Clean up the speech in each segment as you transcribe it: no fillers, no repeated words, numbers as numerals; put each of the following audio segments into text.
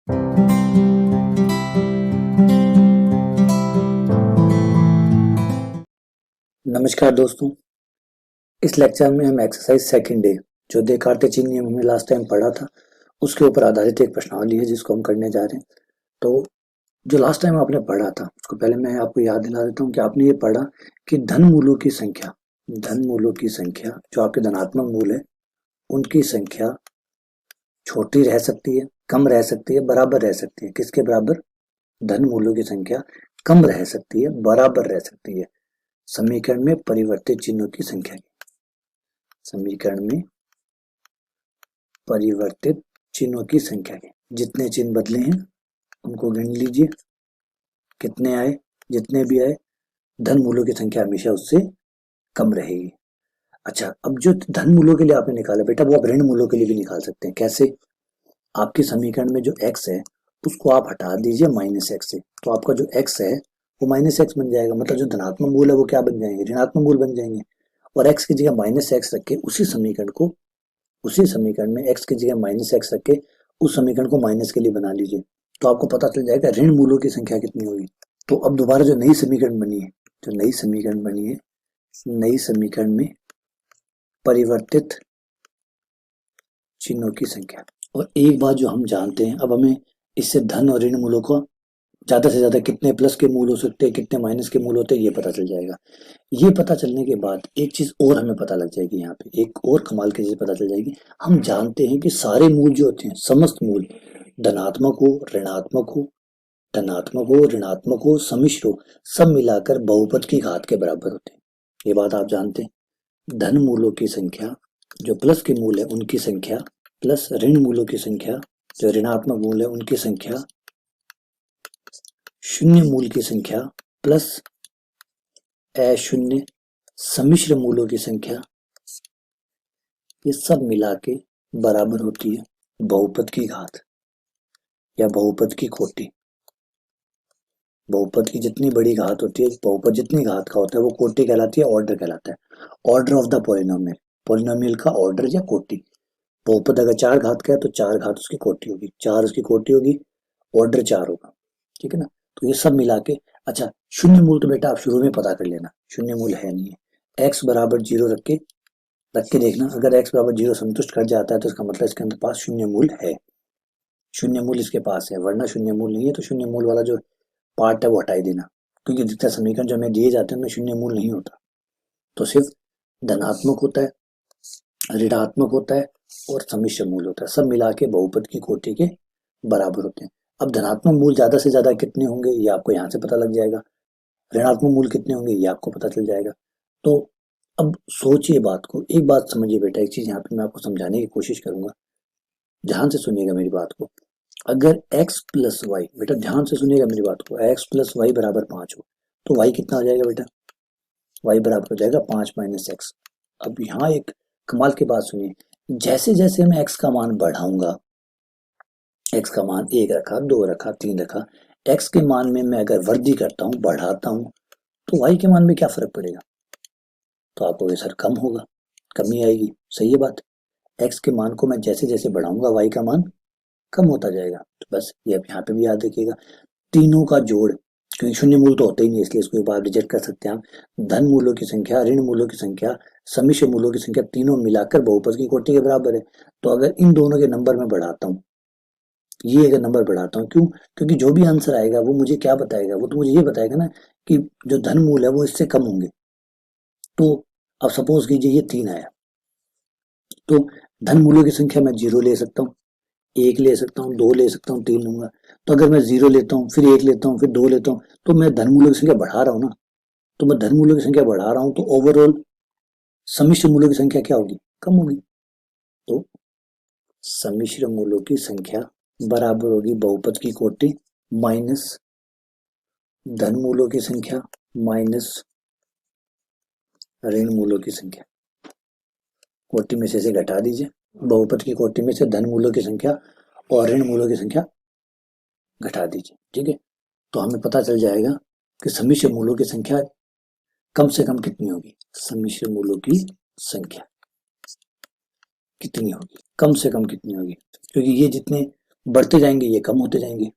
नमस्कार दोस्तों। इस लेक्चर में हम एक्सरसाइज सेकंड डे जो देकार्ते चेन नियम हमने लास्ट टाइम पढ़ा था उसके ऊपर आधारित एक प्रश्नावली है जिसको हम करने जा रहे हैं। तो जो लास्ट टाइम आपने पढ़ा था उसको पहले मैं आपको याद दिला देता हूँ कि आपने ये पढ़ा कि धन मूलों की संख्या जो आपके धनात्मक मूल है उनकी संख्या छोटी रह सकती है, कम रह सकती है, बराबर रह सकती है। किसके बराबर? धन मूलों की संख्या कम रह सकती है, बराबर रह सकती है समीकरण में परिवर्तित चिन्हों की संख्या की। समीकरण में परिवर्तित चिन्हों की संख्या के जितने चिन्ह बदले हैं उनको गिन लीजिए, कितने आए। जितने भी आए धन मूलों की संख्या हमेशा उससे कम रहेगी। अच्छा, अब जो धन मूलों के लिए आपने निकाला बेटा वो आप ऋण मूलों के लिए भी निकाल सकते हैं। कैसे? आपके समीकरण में जो x है उसको आप हटा दीजिए माइनस एक्स से, तो आपका जो x है वो माइनस एक्स बन जाएगा। मतलब जो धनात्मक मूल है वो क्या बन जाएंगे? ऋणात्मक मूल बन जाएंगे। और x की जगह माइनस एक्स रख के उसी समीकरण में x की जगह माइनस एक्स रख के उस समीकरण को माइनस के लिए बना लीजिए, तो आपको पता चल जाएगा ऋण मूलों की संख्या कितनी होगी। तो अब दोबारा जो नई समीकरण बनी है, नई समीकरण में परिवर्तित चिन्हों की संख्या। और एक बात जो हम जानते हैं, अब हमें इससे धन और ऋण मूलों को ज्यादा से ज्यादा कितने प्लस के मूल हो सकते हैं, कितने माइनस के मूल होते हैं, ये पता चल जाएगा। ये पता चलने के बाद एक चीज और हमें पता लग जाएगी, यहाँ पे एक और कमाल की चीज पता चल जाएगी। हम जानते हैं कि सारे मूल जो होते हैं, समस्त मूल धनात्मक हो, ऋणात्मक हो, सम्मिश्र हो, सब मिलाकर बहुपद की घात के बराबर होते हैं। ये बात आप जानते हैं। धन मूलों की संख्या जो प्लस के मूल है उनकी संख्या प्लस ऋण मूलों की संख्या जो ऋणात्मक मूल है उनकी संख्या, शून्य मूल की संख्या प्लस अशून्य सम्मिश्र मूलों की संख्या, ये सब मिला के बराबर होती है बहुपद की घात या बहुपद की कोटि। बहुपद की जितनी बड़ी घात होती है, बहुपद जितनी घात का होता है वो कोटि कहलाती है, ऑर्डर कहलाता है। Order of the polynomial, polynomial का ऑर्डर या कोटि। बहुपद अगर 4 घात का है तो 4 घात उसकी कोटि होगी, 4 उसकी कोटि होगी, ऑर्डर 4 होगा। ठीक है ना? तो ये सब मिला के, अच्छा शून्य मूल तो बेटा आप शुरू में पता कर लेना, शून्य मूल है नहीं है। x बराबर 0 रख के देखना, अगर x बराबर 0 संतुष्ट कर जाता है तो इसका मतलब इसके अंदर पास शून्य मूल है, शून्य मूल इसके पास है। वरना शून्य मूल नहीं है तो शून्य मूल वाला जो पार्ट है वो हटा ही देना, क्योंकि जितना समीकरण जो हमें दिए जाते हैं उनमें शून्य मूल नहीं होता। तो सिर्फ धनात्मक होता है, ऋणात्मक होता है और सम्मिश्र मूल होता है, सब मिला के बहुपद की कोटि के बराबर होते हैं। अब धनात्मक मूल ज्यादा से ज्यादा कितने होंगे ये आपको यहाँ से पता लग जाएगा, ऋणात्मक मूल कितने होंगे ये आपको पता चल जाएगा। तो अब सोचिए बात को, एक बात समझिए बेटा, एक चीज यहाँ पे मैं आपको समझाने की कोशिश करूंगा, ध्यान से सुनिएगा मेरी बात को। अगर x प्लस वाई, बेटा ध्यान से सुनिएगा मेरी बात को, x प्लस वाई बराबर 5 हो तो y कितना हो जाएगा बेटा? y बराबर हो जाएगा 5 माइनस एक्स। अब यहाँ एक कमाल की बात सुनिए, जैसे जैसे मैं x का मान बढ़ाऊंगा, x का मान 1 रखा, 2 रखा, 3 रखा, x के मान में मैं अगर वृद्धि करता हूँ, बढ़ाता हूँ, तो y के मान में क्या फर्क पड़ेगा? तो आपको ये सर कम होगा, कमी आएगी। सही है बात? x के मान को मैं जैसे जैसे बढ़ाऊंगा y का मान कम होता जाएगा। तो बस ये अब यहाँ पे भी याद रखिएगा, तीनों का जोड़, क्योंकि शून्य मूल तो होते ही नहीं इसलिए इसको एक बार रिजेक्ट कर सकते हैं हम। धन मूलों की संख्या, ऋण मूलों की संख्या, सम्मिश्र मूलों की संख्या, तीनों मिलाकर बहुपद की कोटि के बराबर है। तो अगर इन दोनों के नंबर में बढ़ाता हूँ, ये अगर नंबर बढ़ाता हूँ, क्यों? क्योंकि जो भी आंसर आएगा वो मुझे क्या बताएगा? वो तो मुझे ये बताएगा ना कि जो धन मूल है वो इससे कम होंगे। तो अब सपोज कीजिए ये 3 आया, तो धन मूलों की संख्या मैं 0 ले सकता हूँ, 1 ले सकता हूँ, 2 ले सकता हूँ, 3 लूंगा। तो अगर मैं 0 लेता हूँ, फिर 1 लेता हूँ, फिर 2 लेता हूँ, तो मैं धन मूल्यों की संख्या बढ़ा रहा हूँ ना। तो मैं धन मूल्यों की संख्या बढ़ा रहा हूँ तो ओवरऑल सम्मिश्र मूल्यों की संख्या क्या होगी? कम होगी। तो सम्मिश्र मूल्यों की संख्या बराबर होगी बहुपद की कोटि माइनस धन मूल्यों की संख्या माइनस ऋण मूल्यों की संख्या। कोटि में से घटा दीजिए, बहुपद की कोटि में से धन मूल्यों की संख्या और ऋण मूल्यों की संख्या घटा दीजिए। ठीक है? तो हमें पता चल जाएगा कि सम्मिश्र मूल्यों की संख्या कम से कम कितनी होगी। सम्मिश्र मूल्यों की संख्या कितनी होगी, कम से कम कितनी होगी, क्योंकि ये जितने बढ़ते जाएंगे ये कम होते जाएंगे,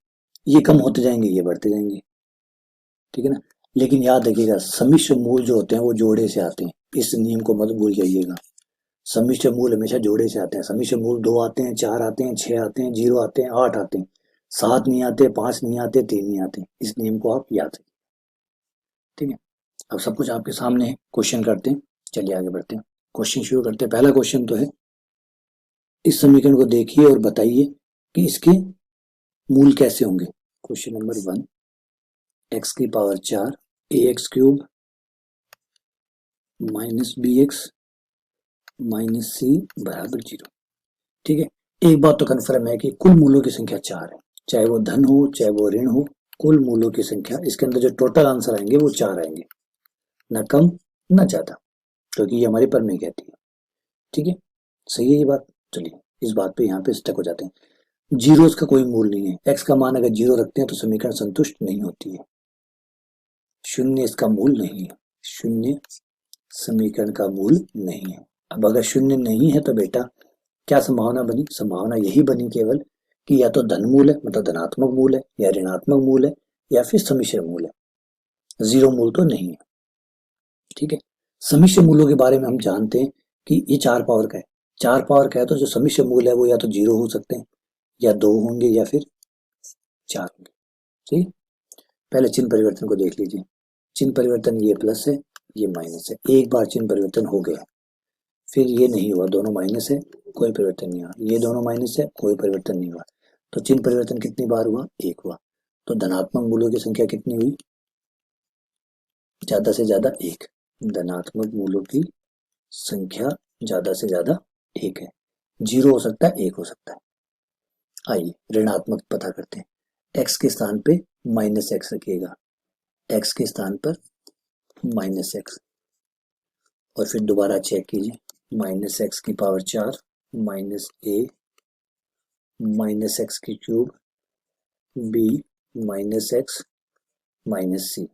ये कम होते जाएंगे ये बढ़ते जाएंगे, ठीक है ना। लेकिन याद रखिएगा सम्मिश्र मूल जो होते हैं वो जोड़े से आते हैं, इस नियम को मत भूल जाइएगा। सम्मिश्र मूल हमेशा जोड़े से आते हैं। सम्मिश्र मूल 2 आते हैं, 4 आते हैं, 6 आते हैं, 0 आते हैं, 8 आते हैं, 7 नहीं आते, 5 नहीं आते, 3 नहीं आते। इस नियम को आप याद रखिए, ठीक है। अब सब कुछ आपके सामने है, क्वेश्चन करते हैं। चलिए आगे बढ़ते हैं, क्वेश्चन शुरू करते हैं। पहला क्वेश्चन तो है, इस समीकरण को देखिए और बताइए कि इसके मूल कैसे होंगे। क्वेश्चन नंबर 1, एक्स की power 4 a x cube minus b x minus c बराबर 0, ठीक है। एक बात तो कन्फर्म है कि कुल मूलों की संख्या 4 है, चाहे वो धन हो चाहे वो ऋण हो, कुल मूलों की संख्या इसके अंदर जो टोटल आंसर आएंगे वो 4 आएंगे, ना कम ना ज्यादा, क्योंकि ये हमारी परमेय कहती है, ठीक है। सही है ये बात। चलिए इस बात पे यहाँ पे स्टक हो जाते हैं। जीरोस का कोई मूल नहीं है, एक्स का मान अगर 0 रखते हैं तो समीकरण संतुष्ट नहीं होती है। शून्य इसका मूल नहीं है, शून्य समीकरण का मूल नहीं है। अब अगर शून्य नहीं है तो बेटा क्या संभावना बनी? संभावना यही बनी केवल कि या तो धन मूल है, मतलब धनात्मक मूल है, या ऋणात्मक मूल है, या फिर सम्मिश्र मूल है। 0 मूल तो नहीं है, ठीक है। सम्मिश्र मूलों के बारे में हम जानते हैं कि ये 4 पावर का है। 4 पावर का है तो जो सम्मिश्र मूल है वो या तो 0 हो सकते हैं, या 2 होंगे, या फिर 4 होंगे, ठीक। पहले चिन्ह परिवर्तन को देख लीजिए। चिन्ह परिवर्तन ये प्लस है, ये माइनस है। एक बार चिन्ह परिवर्तन हो गया, फिर ये नहीं हुआ, दोनों माइनस है, कोई परिवर्तन नहीं हुआ। ये दोनों माइनस है, कोई परिवर्तन नहीं हुआ। तो चिन्ह परिवर्तन कितनी बार हुआ? 1 हुआ। तो धनात्मक मूलों की संख्या कितनी हुई? ज्यादा से ज्यादा 1। धनात्मक मूलों की संख्या ज्यादा से ज्यादा 1 है। 0 हो सकता है, 1 हो सकता है। आइए ऋणात्मक पता करते हैं। x के स्थान पे माइनस एक्स रखिएगा, x के स्थान पर माइनस एक्स, और फिर दोबारा चेक कीजिए। माइनस एक्स की power 4 minus a minus x की cube b minus x minus c.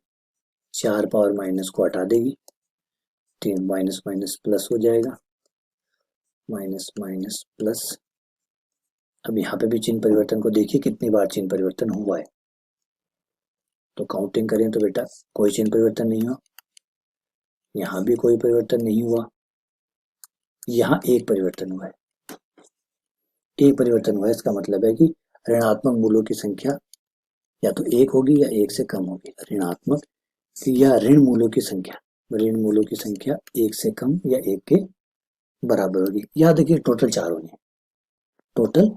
4 power minus को हटा देगी, 3 माइनस माइनस प्लस हो जाएगा, माइनस माइनस प्लस। अब यहाँ पे भी चिन्ह परिवर्तन को देखिए कितनी बार चिन्ह परिवर्तन हुआ है। तो काउंटिंग करें तो बेटा कोई चिन्ह परिवर्तन नहीं हुआ, यहाँ भी कोई परिवर्तन नहीं हुआ, यहाँ एक परिवर्तन हुआ है। एक परिवर्तन हुआ है, इसका मतलब है कि ऋणात्मक मूलों की संख्या या तो 1 होगी या 1 से कम होगी। ऋणात्मक या ऋण मूलों की संख्या, ऋण मूलों की संख्या 1 से कम या 1 के बराबर होगी। याद रखिए टोटल 4 होने, टोटल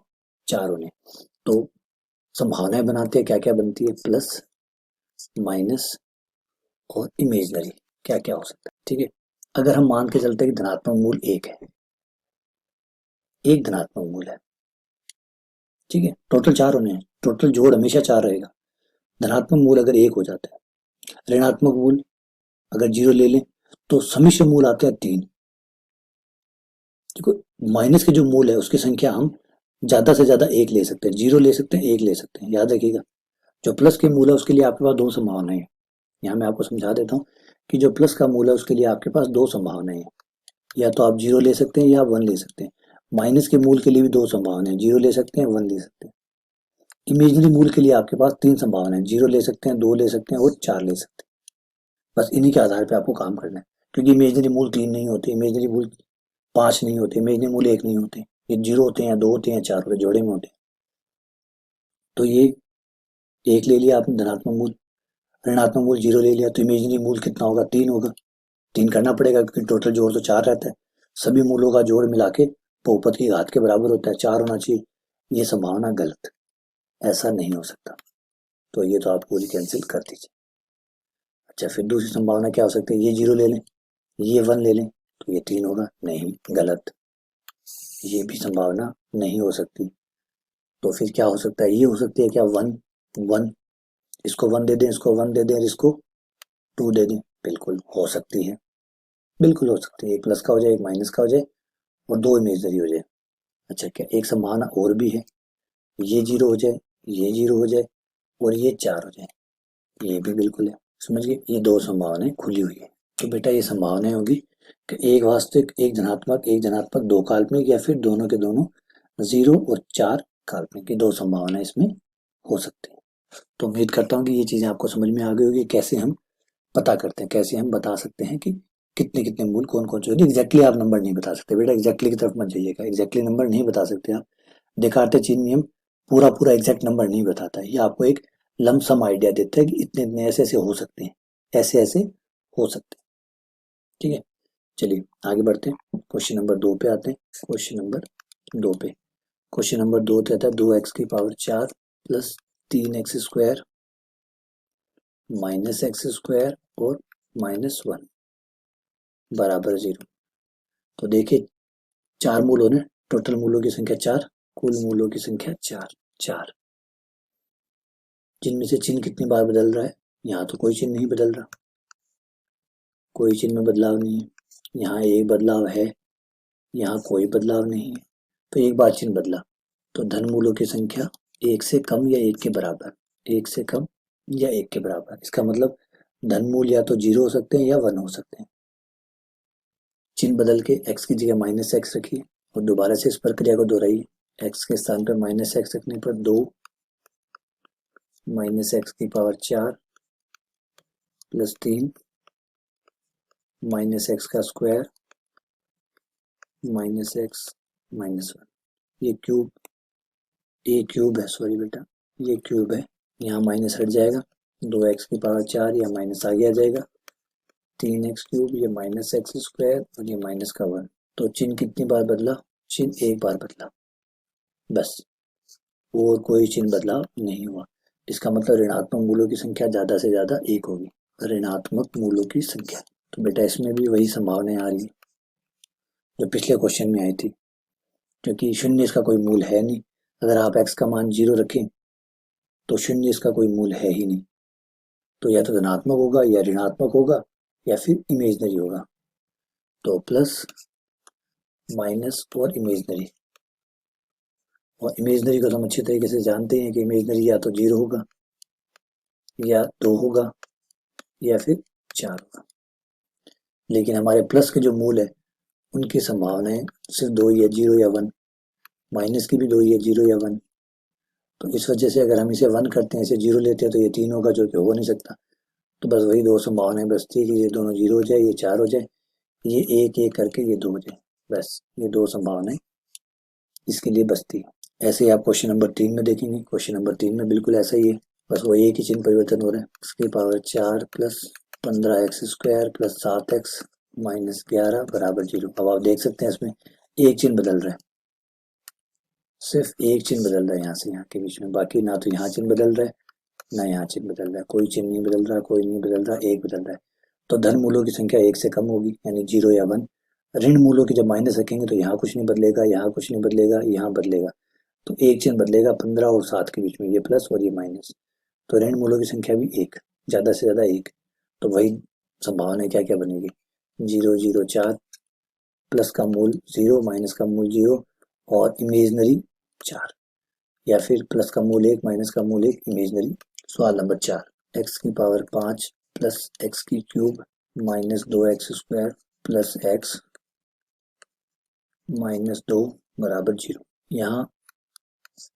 4 होने। तो संभावनाएं बनाते हैं, क्या क्या बनती है? प्लस माइनस और इमेजनरी, क्या क्या हो सकता है, ठीक है। अगर हम मान के चलते हैं कि धनात्मक मूल 1 है, एक धनात्मक मूल है, ठीक है। टोटल 4 होने हैं, टोटल जोड़ हमेशा 4 रहेगा। धनात्मक मूल अगर 1 हो जाता है, ऋणात्मक मूल अगर 0 ले लें तो सम्मिश्र मूल आते हैं 3। देखो माइनस के जो मूल है उसकी संख्या हम ज्यादा से ज्यादा 1 ले सकते हैं, 0 ले सकते हैं, 1 ले सकते हैं, याद रखिएगा। जो प्लस के मूल है उसके लिए आपके पास 2 संभावनाएं हैं। यहाँ मैं आपको समझा देता हूँ कि जो प्लस का मूल है उसके लिए आपके पास 2 संभावनाएं हैं, या तो आप 0 ले सकते हैं या 1 ले सकते हैं। माइनस के मूल के लिए भी 2 संभावनाएं, 0 ले सकते हैं, 1 ले सकते हैं। इमेजनरी मूल के लिए आपके पास 3 संभावनाएं, 0 ले सकते हैं, 2 ले सकते हैं और 4 ले सकते हैं। बस इन्हीं के आधार पर आपको काम करना है, क्योंकि इमेजनरी मूल 3 नहीं होते, इमेजनरी मूल 5 नहीं होते, इमेजनरी मूल 1 नहीं होते, ये 0 होते हैं या 2 होते हैं या 4 होते हैं, जोड़े में होते हैं। तो ये 1 ले लिया आपने धनात्मक मूल, ऋणात्मक मूल 0 ले लिया, तो इमेजनरी मूल कितना होगा? 3 होगा। 3 करना पड़ेगा क्योंकि टोटल जोड़ तो 4 रहता है। सभी मूलों का जोड़ मिला के बहुपद की घात के बराबर होता है, 4 होना चाहिए। ये संभावना गलत, ऐसा नहीं हो सकता। तो ये तो आप पूरी कैंसिल कर दीजिए। अच्छा फिर दूसरी संभावना क्या हो सकती है? ये 0 ले लें, ये 1 ले लें, तो ये 3 होगा। नहीं, गलत, ये भी संभावना नहीं हो सकती। तो फिर क्या हो सकता है? ये हो सकती है क्या? 1 1, इसको 1 दे दें, इसको 1 दे दें और इसको 2 दे दें, बिल्कुल हो सकती है, बिल्कुल हो सकती है। एक प्लस का हो जाए, एक माइनस का हो जाए और 2 इमेजनरी हो जाए। अच्छा क्या एक संभावना और भी है? ये 0 हो जाए, ये 0 हो जाए और ये 4 हो जाए, ये भी बिल्कुल है। समझिए ये 2 संभावनाएं खुली हुई है। तो बेटा ये संभावनाएं होगी कि एक वास्तविक, एक धनात्मक, 2 काल्पनिक, या फिर दोनों के दोनों 0 और 4 काल्पनिक की दो संभावना इसमें हो सकती है। तो उम्मीद करता हूँ कि ये चीजें आपको समझ में आ गई होगी, कैसे हम पता करते हैं, कैसे हम बता सकते हैं कि कितने कितने मूल कौन कौन से। एग्जैक्टली आप नंबर नहीं बता सकते बेटा, एग्जैक्टली की तरफ मत जाइएगा, एग्जैक्टली नंबर नहीं बता सकते आप। देखार्ते चीन नियम पूरा पूरा एग्जैक्ट नंबर नहीं बताता है, ये आपको एक लमसम आइडिया देता है कि इतने इतने ऐसे ऐसे हो सकते हैं, ऐसे ऐसे हो सकते हैं। ठीक है, चलिए आगे बढ़ते हैं, क्वेश्चन नंबर 2 पे आते हैं। क्वेश्चन नंबर 2 पे, क्वेश्चन नंबर 2 कहता है 2x⁴ plus 3x² minus x² और -1 बराबर 0। तो देखिए 4 मूल हो रहे हैं, टोटल मूलों की संख्या 4, कुल मूलों की संख्या 4, जिनमें से चिन्ह कितनी बार बदल रहा है? यहाँ तो कोई चिन्ह नहीं बदल रहा, कोई चिन्ह में बदलाव नहीं है। यहाँ एक बदलाव है, यहाँ कोई बदलाव नहीं है, तो एक बार चिन्ह बदला। तो धन मूलों की संख्या 1 से कम या 1 के बराबर, 1 से कम या 1 के बराबर। इसका मतलब धन मूल या तो 0 हो सकते हैं या 1 हो सकते हैं। चिन्ह बदल के x की जगह -x रखिए और दोबारा से इस प्रक्रिया को दोहराइए। x के स्थान पर -x रखने पर 2 -x⁴ प्लस 3 -x² -x -1। ये क्यूब, ये क्यूब है, सॉरी बेटा ये क्यूब है, यहाँ माइनस हट जाएगा, 2x⁴ या माइनस आगे आ जाएगा, 3x³ ये -x² और ये माइनस का 1। तो चिन्ह कितनी बार बदला? चिन्ह एक बार बदला बस, और कोई चिन्ह बदलाव नहीं हुआ। इसका मतलब ऋणात्मक मूलों की संख्या ज्यादा से ज्यादा 1 होगी, ऋणात्मक मूलों की संख्या। तो बेटा इसमें भी वही संभावना आ रही है जो पिछले क्वेश्चन में आई थी, क्योंकि शून्य इसका कोई मूल है नहीं। अगर आप x का मान 0 रखें तो शून्य इसका कोई मूल है ही नहीं, तो या तो धनात्मक होगा या ऋणात्मक होगा या फिर इमेजनरी होगा। तो प्लस माइनस और इमेजनरी, और इमेजनरी को तो हम अच्छी तरीके से जानते हैं कि इमेजनरी या तो 0 होगा या 2 होगा या फिर 4 होगा। लेकिन हमारे प्लस के जो मूल है उनकी संभावनाएं सिर्फ 2 ही है, 0 या 1। माइनस की भी 2 ही है, 0 या 1। तो इस वजह से अगर हम इसे 1 करते हैं, इसे 0 लेते हैं तो ये 3 होगा, जो कि हो नहीं सकता। तो बस वही दो संभावनाएं बचती है कि ये दोनों 0 हो जाए, ये 4 हो जाए, ये 1 1 करके ये 2 हो जाए। बस ये दो संभावनाएं इसके लिए बचती है। ऐसे ही आप क्वेश्चन नंबर 3 में देखेंगे, क्वेश्चन नंबर 3 में बिल्कुल ऐसा ही है, बस वो एक ही चिन्ह परिवर्तन हो रहा है। x⁴ plus 15x² plus 7x -11 बराबर 0। अब आप देख सकते हैं इसमें एक चिन्ह बदल रहा है, सिर्फ एक चिन्ह बदल रहा है यहाँ से यहाँ के बीच में, बाकी ना तो यहाँ चिन्ह बदल रहा है ना यहाँ चिन्ह बदल रहा है, कोई चिन्ह नहीं बदल रहा, कोई नहीं बदल रहा, एक बदल रहा है। तो धन मूलों की संख्या 1 से कम होगी, यानी 0 या 1। ऋण मूलों की जब माइनस रखेंगे तो यहाँ कुछ नहीं बदलेगा, यहाँ कुछ नहीं बदलेगा, यहाँ बदलेगा। तो एक चिन्ह बदलेगा 15 और 7 के बीच में, ये प्लस और ये माइनस। तो ऋण मूलों की संख्या भी 1, ज्यादा से ज्यादा 1। तो वही संभावना क्या क्या बनेगी, 0 0 4, प्लस का मूल 0 माइनस का मूल 0 और इमेजनरी 4, या फिर प्लस का मूल 1 माइनस का मूल 1 इमेजनरी। सवाल number 4, x⁵ plus x³ minus 2x² plus x -2 बराबर 0। यहाँ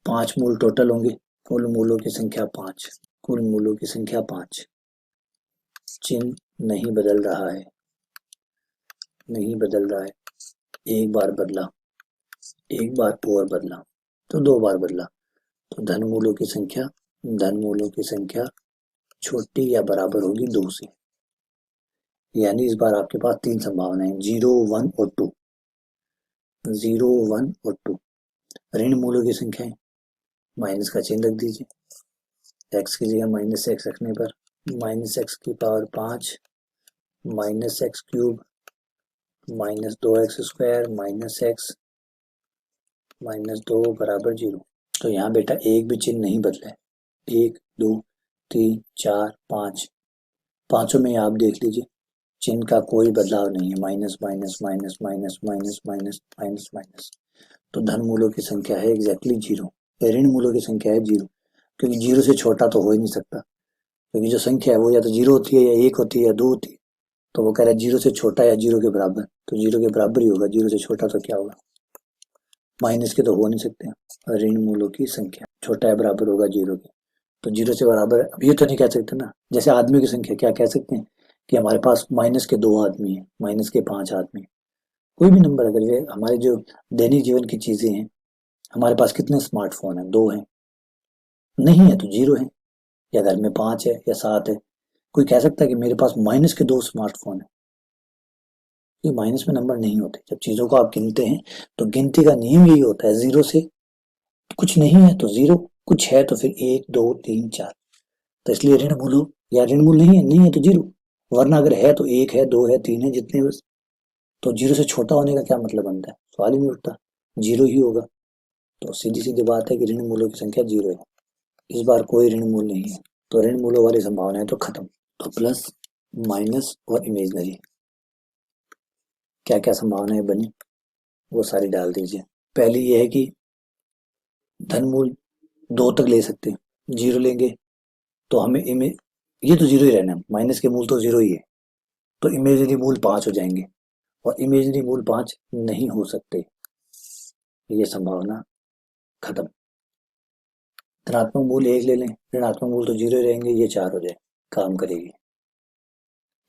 5 मूल टोटल होंगे, कुल मूलों की संख्या 5, कुल मूलों की संख्या 5। चिन्ह नहीं बदल रहा है, नहीं बदल रहा है, एक बार बदला, एक बार और बदला, तो 2 बार बदला। तो धन मूलों की संख्या, धन मूलों की संख्या छोटी या बराबर होगी 2 से। यानी इस बार आपके पास 3 संभावनाएं, 0 1 और 2, 0 1 और 2। ऋण मूलों की संख्या है, माइनस का चिन्ह रख दीजिए, x की जगह -x रखने पर -x⁵ -x³ -2x² -x -2 बराबर 0। तो यहाँ बेटा एक भी चिन्ह नहीं बदला है, 1 2 3 4 5, पांचों में आप देख लीजिए चिन्ह का कोई बदलाव नहीं है, minus minus minus minus minus minus minus minus. तो धन मूलों की संख्या है एग्जैक्टली 0, ऋण मूलों की संख्या है 0, क्योंकि 0 से छोटा तो हो ही नहीं सकता, क्योंकि जो संख्या है वो या तो 0 होती है या 1 होती है या 2 होती है। तो वो कह रहा है 0 से छोटा या 0 के बराबर, तो 0 के बराबर ही होगा, 0 से छोटा तो क्या होगा। माइनस के तो हो नहीं सकते। ऋण मूलों की संख्या छोटा है बराबर होगा 0 के, तो 0 से बराबर अब ये तो नहीं कह सकते ना, जैसे आदमियों की संख्या क्या कह सकते हैं कि हमारे पास माइनस के 2 आदमी हैं, माइनस के 5 आदमी, कोई भी नंबर अगर ये हमारे जो दैनिक जीवन की चीजें हैं, हमारे पास कितने स्मार्टफोन हैं, 2 हैं, नहीं है तो 0 है, या घर में 5 है या 7 है, कोई कह सकता है कि मेरे पास माइनस के 2 स्मार्टफोन है? ये माइनस में नंबर नहीं होते। जब चीजों को आप गिनते हैं तो गिनती का नियम यही होता है, 0 से कुछ नहीं है तो 0, कुछ है तो फिर 1 2 3 4, तो इसलिए ऋण मूल या ऋण मूल नहीं है तो 0, वरना अगर है तो 1 है 2 है 3 है जितने बस, तो 0 से छोटा होने का क्या मतलब बनता है, सवाल ही नहीं उठता, 0 ही होगा। तो सीधी सीधी बात है कि ऋण मूलों की संख्या 0 है, इस बार कोई ऋण मूल नहीं है, तो ऋण मूलों वाली संभावना है तो खत्म। तो प्लस माइनस और इमेजनरी क्या क्या संभावनाएं बनी वो सारी डाल दीजिए। पहली ये है कि धन मूल 2 तक ले सकते हैं, 0 लेंगे तो हमें इमेज ये तो 0 ही रहना है, माइनस के मूल तो 0 ही है, तो इमेजनरी मूल 5 हो जाएंगे, और इमेजनरी मूल 5 नहीं हो सकते, ये संभावना खत्म। धनात्मक मूल 1 ले लें, ऋणात्मक मूल तो 0 ही रहेंगे, ये 4 हो जाए, काम करेगी।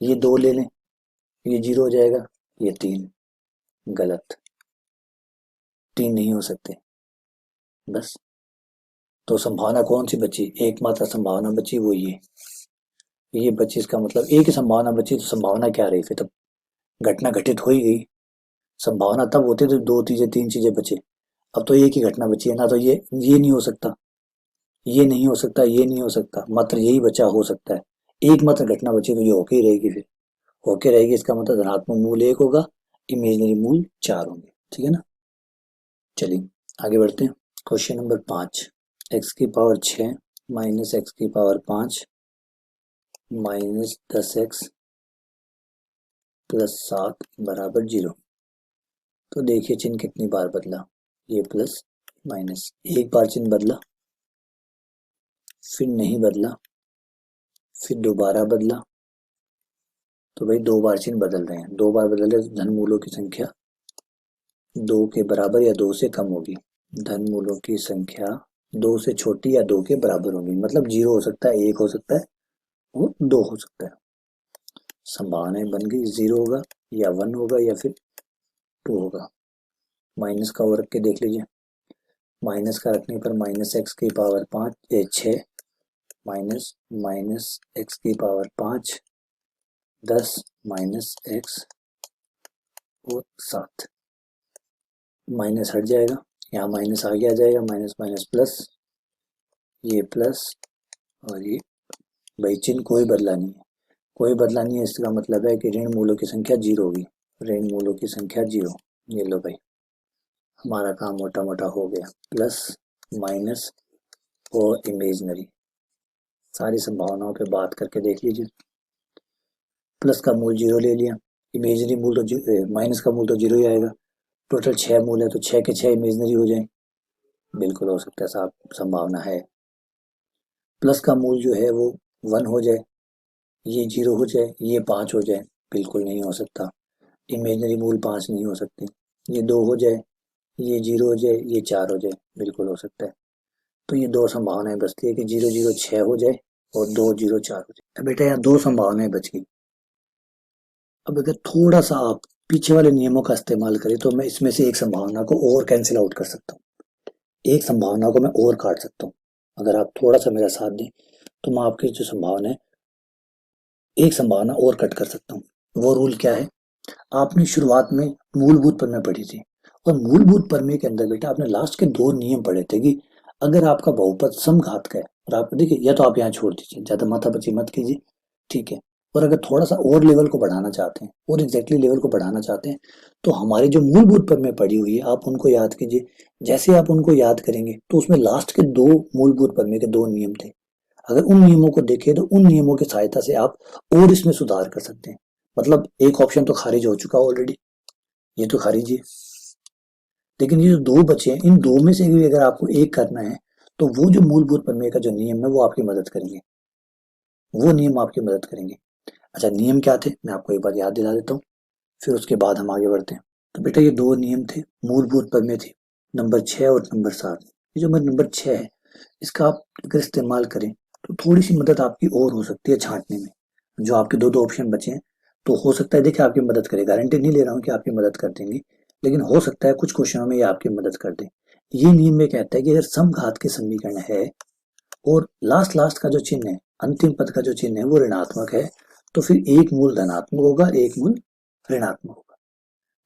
ये 2 ले लें, ये 0 हो जाएगा, ये 3 गलत, 3 नहीं हो सकते, बस। तो संभावना कौन सी बची, एकमात्र संभावना बची वो ये बची, इसका मतलब एक ही संभावना बची, तो संभावना क्या रही फिर, तब घटना घटित हो ही गई। संभावना तब होती है जब 2 चीजें 3 चीजें बचे, अब तो एक ही घटना बची है ना, तो ये नहीं हो सकता, ये नहीं हो सकता, ये नहीं हो सकता, मात्र यही बचा हो सकता है, एक मात्र घटना बची तो ये होके ही रहेगी, फिर होके रहेगी, इसका मतलब धनात्मक मूल 1 होगा, इमेजनरी मूल 4 होंगे, ठीक है ना। चलिए आगे बढ़ते हैं। क्वेश्चन नंबर 5, एक्स की पावर 6 माइनस एक्स की पावर 5 माइनस 10x प्लस 7 बराबर 0। तो देखिए चिन्ह कितनी बार बदला, ये प्लस माइनस, एक बार चिन्ह बदला, फिर नहीं बदला, फिर दोबारा बदला, तो भाई 2 बार चिन्ह बदल रहे हैं, 2 बार बदल रहे, धन मूलों की संख्या 2 के बराबर या 2 से कम होगी, धन मूलों की संख्या 2 से छोटी या 2 के बराबर होगी, मतलब 0 हो सकता है, 1 हो सकता है और 2 हो सकता है। संभावनाएं बन गई, 0 होगा या 1 होगा या फिर 2 होगा। माइनस का और रख के देख लीजिए, माइनस का रखने पर माइनस एक्स की पावर 6 माइनस माइनस एक्स की पावर 5 10 माइनस एक्स और 7, माइनस हट जाएगा, यहाँ माइनस आगे आ जाएगा, माइनस माइनस प्लस, ये प्लस और ये, भाई चिन्ह कोई बदला नहीं है, कोई बदला नहीं है, इसका मतलब है कि ऋण मूलों की संख्या 0 होगी, ऋण मूलों की संख्या 0। ये लो भाई हमारा काम मोटा मोटा हो गया, प्लस माइनस और इमेजनरी, सारी संभावनाओं पे बात करके देख लीजिए। प्लस का मूल 0 ले लिया, इमेजनरी मूल तो माइनस का मूल तो 0 ही आएगा, टोटल 6 मूल है तो 6 के 6 इमेजनरी हो जाए, बिल्कुल हो सकता है साहब, संभावना है। प्लस का मूल जो है वो 1 हो जाए, ये 0 हो जाए, ये 5 हो जाए, बिल्कुल नहीं हो सकता, इमेजनरी मूल 5 नहीं हो सकते, ये 2 हो जाए, ये 0 हो जाए, ये 4 हो जाए, बिल्कुल हो सकता है। तो ये 2 संभावनाएं बचती है कि 0 0 6 हो जाए और 2 0 4 हो जाए। बेटा यहाँ 2 संभावनाएं बच गई। अब अगर थोड़ा सा आप पीछे वाले नियमों का इस्तेमाल करें तो मैं इसमें से एक संभावना को और कैंसिल आउट कर सकता हूँ, एक संभावना को मैं और काट सकता हूँ, अगर आप थोड़ा सा मेरा साथ दें तो मैं आपकी जो संभावना है एक संभावना और कट कर सकता हूँ। वो रूल क्या है, आपने शुरुआत में मूलभूत प्रमेय पढ़ी थी, और मूलभूत प्रमेय के अंदर बेटा आपने लास्ट के 2 नियम पढ़े थे कि अगर आपका बहुपद समघात का है, और आप देखिए या तो आप यहाँ छोड़ दीजिए, ज्यादा माथापच्ची मत कीजिए, ठीक है, और अगर थोड़ा सा और लेवल को बढ़ाना चाहते हैं और एग्जैक्टली लेवल को बढ़ाना चाहते हैं तो हमारी जो मूलभूत प्रमेय पढ़ी हुई है आप उनको याद कीजिए। जैसे आप उनको याद करेंगे तो उसमें लास्ट के 2 मूलभूत प्रमेय के 2 नियम थे, अगर उन नियमों को देखें तो उन नियमों की सहायता से आप और इसमें सुधार कर सकते हैं। मतलब एक ऑप्शन तो खारिज हो चुका ऑलरेडी, ये तो खारिज है, लेकिन ये जो 2 बचे हैं इन 2 में से भी अगर आपको एक करना है तो वो जो मूलभूत प्रमेय का जो नियम है वो आपकी मदद करेंगे, वो नियम आपकी मदद करेंगे। अच्छा नियम क्या थे मैं आपको एक बार याद दिला देता हूँ, फिर उसके बाद हम आगे बढ़ते हैं। तो बेटा ये 2 नियम थे, मूलभूत प्रमेय थे, नंबर 6 और नंबर 7, ये जो नंबर 6 है, इसका आप अगर इस्तेमाल करें तो थोड़ी सी मदद आपकी और हो सकती है छांटने में। जो आपके दो दो ऑप्शन बचे हैं, तो हो सकता है देखिए आपकी मदद करे, गारंटी नहीं ले रहा हूँ कि आपकी मदद कर देंगे, लेकिन हो सकता है कुछ क्वेश्चनों में ये आपकी मदद कर दें। ये नियम में कहता है कि अगर समघात के समीकरण है और लास्ट लास्ट का जो चिन्ह है, अंतिम पद का जो चिन्ह है वो ऋणात्मक है, तो फिर एक मूल धनात्मक होगा और एक मूल ऋणात्मक होगा।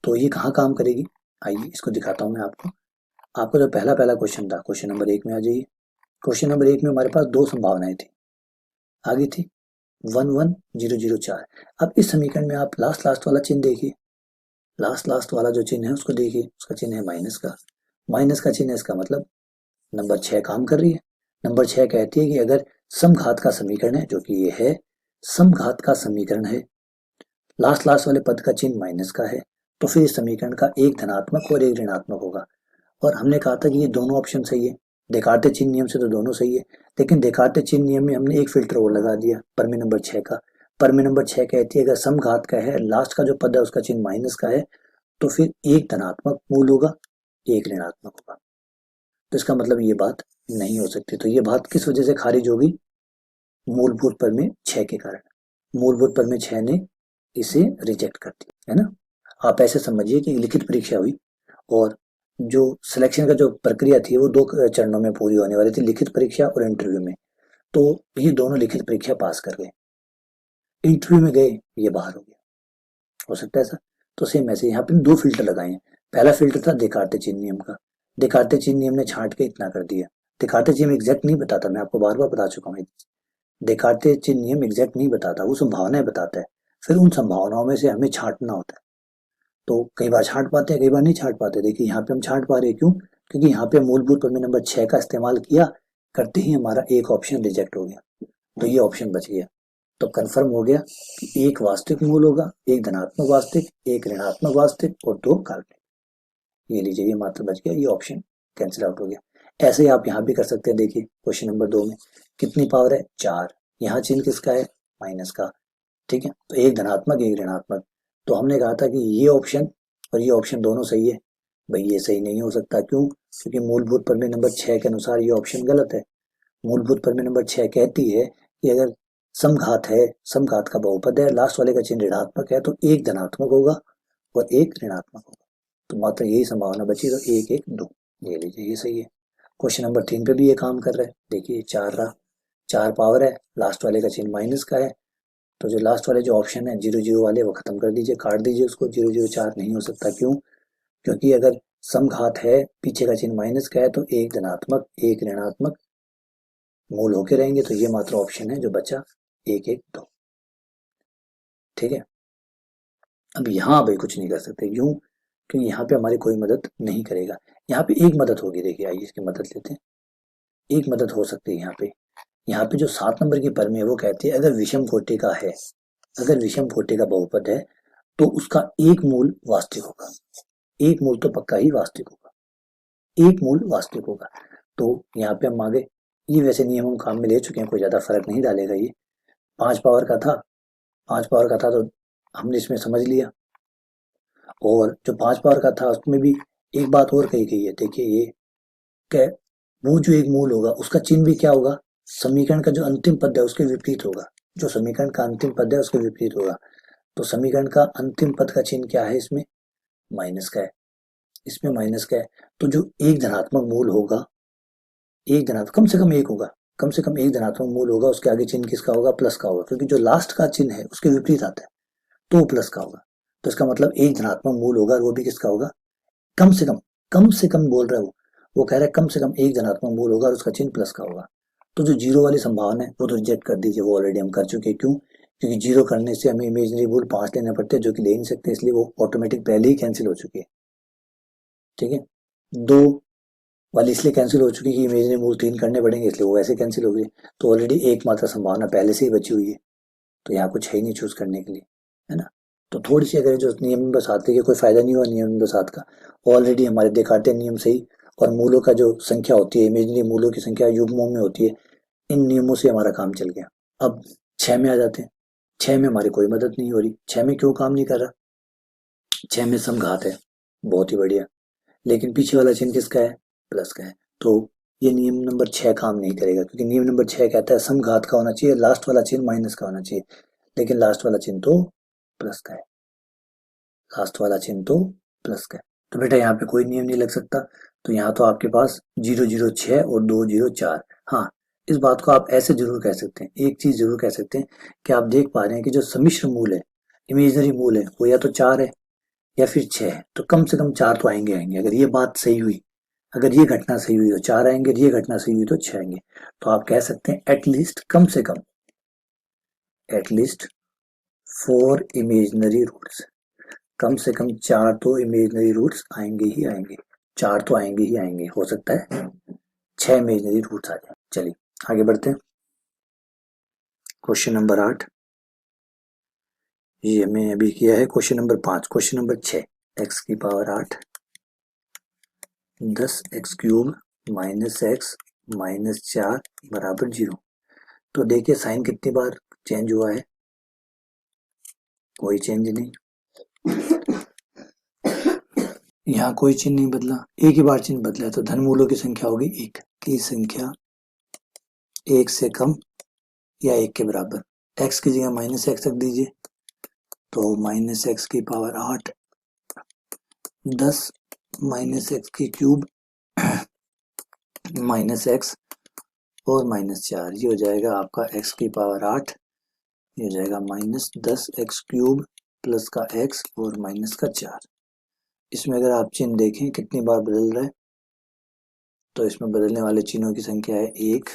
तो ये कहाँ काम करेगी, आइए इसको दिखाता हूँ मैं आपको। आपका जो पहला पहला क्वेश्चन था, क्वेश्चन नंबर 1 में आ जाइए। क्वेश्चन नंबर 1 में हमारे पास दो संभावनाएं थी, आगे थी 11004। अब इस समीकरण में आप लास्ट लास्ट वाला चिन्ह देखिए, लास्ट लास्ट वाला जो चिन्ह है उसको देखिए, उसका चिन्ह है माइनस का। माइनस का चिन्ह है, इसका मतलब नंबर 6 काम कर रही है। नंबर 6 कहती है कि अगर समघात का समीकरण है, जो कि ये है, समघात का समीकरण है, लास्ट लास्ट वाले पद का चिन्ह माइनस का है, तो फिर इस समीकरण का एक धनात्मक और एक ऋणात्मक होगा। और हमने कहा था कि ये दोनों ऑप्शन सही है, देकार्ते चिन्ह नियम से तो दोनों सही है, लेकिन देकार्ते चिन्ह नियम में हमने एक फिल्टर और लगा दिया, परमे नंबर 6 का। परमे नंबर 6 कहती है अगर समघात का है, लास्ट का जो पद है उसका चिन्ह माइनस का है, तो फिर एक धनात्मक मूल होगा, एक ऋणात्मक होगा। तो इसका मतलब ये बात नहीं हो सकती। तो ये बात किस वजह से खारिज होगी, मूलभूत प्रमेय 6 के कारण। मूलभूत प्रमेय 6 ने इसे रिजेक्ट कर दिया, है ना। आप ऐसे समझिए कि लिखित परीक्षा हुई और जो सिलेक्शन का जो प्रक्रिया थी वो दो चरणों में पूरी होने वाली थी, लिखित परीक्षा और इंटरव्यू में। तो ये दोनों लिखित परीक्षा पास कर गए, इंटरव्यू में गए ये बाहर हो गया, हो सकता है ऐसा। तो सेम ऐसे यहाँ पे दो फिल्टर लगाए हैं। पहला फिल्टर था देकार्ते चिन्ह नियम का, देकार्ते चिन्ह नियम ने छांट के इतना कर दिया। देकार्ते चिन्ह एग्जैक्ट नहीं बताता, मैं आपको बार बार बता चुका हूँ, देकार्ते चिन्ह नियम एग्जैक्ट नहीं बताता, वो संभावनाएं बताता है। फिर उन संभावनाओं में से हमें छांटना होता है, तो कई बार छांट पाते हैं, कई बार नहीं छांट पाते। देखिए यहाँ पे हम छांट पा रहे हैं, क्यों, क्योंकि यहाँ पे मूलभूत प्रमेय नंबर 6 का इस्तेमाल किया, करते ही हमारा एक ऑप्शन रिजेक्ट हो गया, तो ये ऑप्शन बच गया। तो कंफर्म हो गया कि एक वास्तविक मूल होगा, एक धनात्मक वास्तविक, एक ऋणात्मक वास्तविक और दो काल्पनिक। ये लीजिए, ये मात्र बच गया, ये ऑप्शन कैंसिल आउट हो गया। ऐसे ही आप यहाँ भी कर सकते हैं। देखिए क्वेश्चन नंबर 2 में कितनी पावर है, 4, यहाँ चिन्ह किसका है, माइनस का, ठीक है। तो एक धनात्मक एक ऋणात्मक, तो हमने कहा था कि ये ऑप्शन और ये ऑप्शन दोनों सही है। भाई ये सही नहीं हो सकता, क्यों, क्योंकि मूलभूत प्रमेय नंबर 6 के अनुसार ये ऑप्शन गलत है। मूलभूत प्रमेय नंबर 6 कहती है कि अगर समघात है, समघात का बहुपद है, लास्ट वाले का चिन्ह ऋणात्मक है, तो एक धनात्मक होगा और एक ऋणात्मक होगा। तो मात्र यही संभावना बची, तो 1 1 2, ये लीजिए ये सही है। क्वेश्चन नंबर 3 पे भी ये काम कर रहा है। देखिए 4 रहा, 4 पावर है, लास्ट वाले का चिन्ह माइनस का है, तो जो लास्ट वाले जो ऑप्शन है 0 0 वाले वो खत्म कर दीजिए, काट दीजिए उसको। 0 0 4 नहीं हो सकता, क्यों, क्योंकि अगर समघात है, पीछे का चिन्ह माइनस का है, तो एक धनात्मक एक ऋणात्मक मूल होके रहेंगे, तो ये मात्र ऑप्शन है जो बचा, 1 1 2, ठीक है। अब यहाँ भाई कुछ नहीं कर सकते, क्यों, क्योंकि यहाँ पे हमारी कोई मदद नहीं करेगा। यहाँ पे एक मदद होगी, देखिए आइए इसकी मदद लेते हैं। एक मदद हो सकती है यहाँ पे। यहाँ पे जो 7 नंबर की प्रमेय है वो कहती है अगर विषम कोटि का है, अगर विषम कोटि का बहुपद है, तो उसका एक मूल वास्तविक होगा, एक मूल तो पक्का ही वास्तविक होगा, एक मूल वास्तविक होगा। तो यहाँ पे हम आगे, ये वैसे नियम हम काम में ले चुके हैं, कोई ज्यादा फर्क नहीं डालेगा ये। 5 पावर का था, 5 पावर का था तो हमने इसमें समझ लिया। और जो 5 पावर का था उसमें भी एक बात और कही गई है, देखिए ये क्या, वो जो एक मूल होगा उसका चिन्ह भी क्या होगा, समीकरण का जो अंतिम पद है उसके विपरीत होगा। जो समीकरण का अंतिम पद है उसके विपरीत होगा। तो समीकरण का अंतिम पद का चिन्ह क्या है, इसमें माइनस का है, इसमें माइनस का है। तो जो एक धनात्मक मूल होगा, एक धनात्मक कम से कम एक होगा, कम से कम एक धनात्मक मूल होगा, उसके आगे चिन्ह किसका होगा, प्लस का होगा, क्योंकि जो लास्ट का चिन्ह है उसके विपरीत आता है, तो वो प्लस का होगा। तो इसका मतलब एक धनात्मक मूल होगा और वो भी किसका होगा, कम से कम, कम से कम बोल रहा है वो कह रहा है कम से कम एक धनात्मक मूल होगा और उसका चिन्ह प्लस का होगा। तो जो जीरो वाली संभावना है वो तो रिजेक्ट कर दीजिए, वो ऑलरेडी हम कर चुके हैं। क्यों, क्योंकि जीरो करने से हमें इमेजनरी मूल 5 लेने पड़ते हैं, जो कि ले नहीं सकते, इसलिए वो ऑटोमेटिक पहले ही कैंसिल हो चुकी है, ठीक है। 2 वाली इसलिए कैंसिल हो चुकी है कि इमेजनरी मूल 3 करने पड़ेंगे, इसलिए वो ऐसे कैंसिल हो गई। तो ऑलरेडी एकमात्र संभावना पहले से ही बची हुई है, तो यहाँ कुछ है ही नहीं चूज करने के लिए, है ना। तो थोड़ी सी अगर जो नियम नंबर 7 के कोई फायदा नहीं हुआ नियम नंबर 7 का, ऑलरेडी हमारे देखाते नियम से ही, और मूलों का जो संख्या होती है, इमेजनरी मूलों की संख्या युग्मों में होती है, इन नियमों से हमारा काम चल गया। अब 6 में आ जाते हैं। 6 में हमारी कोई मदद नहीं हो रही। 6 में क्यों काम नहीं कर रहा, 6 में समघात है, बहुत ही बढ़िया। लेकिन पीछे वाला चिन्ह किसका है, प्लस का है। तो ये नियम नंबर 6 काम नहीं करेगा, क्योंकि नियम नंबर 6 कहता है सम घात का होना चाहिए, लास्ट वाला चिन्ह माइनस का होना चाहिए, लेकिन लास्ट वाला चिन्ह तो प्लस का है, लास्ट वाला चिन्ह तो प्लस का है। तो बेटा यहाँ पे कोई नियम नहीं लग सकता, तो यहाँ तो आपके पास 006 और 204। हाँ, इस बात को आप ऐसे जरूर कह सकते हैं, एक चीज जरूर कह सकते हैं कि आप देख पा रहे हैं कि जो सम्मिश्र मूल है, इमेजनरी मूल है, वो या तो 4 है या फिर 6 है, तो कम से कम 4 तो आएंगे आएंगे। अगर ये बात सही हुई, अगर ये घटना सही हुई तो 4 आएंगे, और ये घटना सही हुई तो 6 आएंगे। तो आप कह सकते हैं एटलीस्ट, कम से कम, एटलीस्ट 4 इमेजनरी रूट्स, कम से कम 4 तो इमेजनरी रूट्स आएंगे ही आएंगे, 4 तो आएंगे ही आएंगे। हो सकता है 6 इमेजनरी रूट्स आ जाए। चलिए आगे बढ़ते हैं। क्वेश्चन नंबर 8, ये हमने अभी किया है। Question number 5, question number 6, x की power 8 10 x cube minus x minus 4 बराबर 0। तो देखिए साइन कितनी बार चेंज हुआ है, कोई चेंज नहीं, यहाँ कोई चिन्ह नहीं बदला, एक ही बार चिन्ह बदला है, तो धन मूलों की संख्या होगी 1 की संख्या 1 से कम या 1 के बराबर। x की जगह माइनस एक्स रख दीजिए, तो माइनस एक्स की पावर 8 10 माइनस एक्स की क्यूब माइनस एक्स और माइनस 4, ये हो जाएगा आपका x की पावर 8, ये हो जाएगा माइनस 10 एक्स क्यूब प्लस का x और माइनस का 4। इसमें अगर आप चिन्ह देखें कितनी बार बदल रहा है, तो इसमें बदलने वाले चिन्हों की संख्या है 1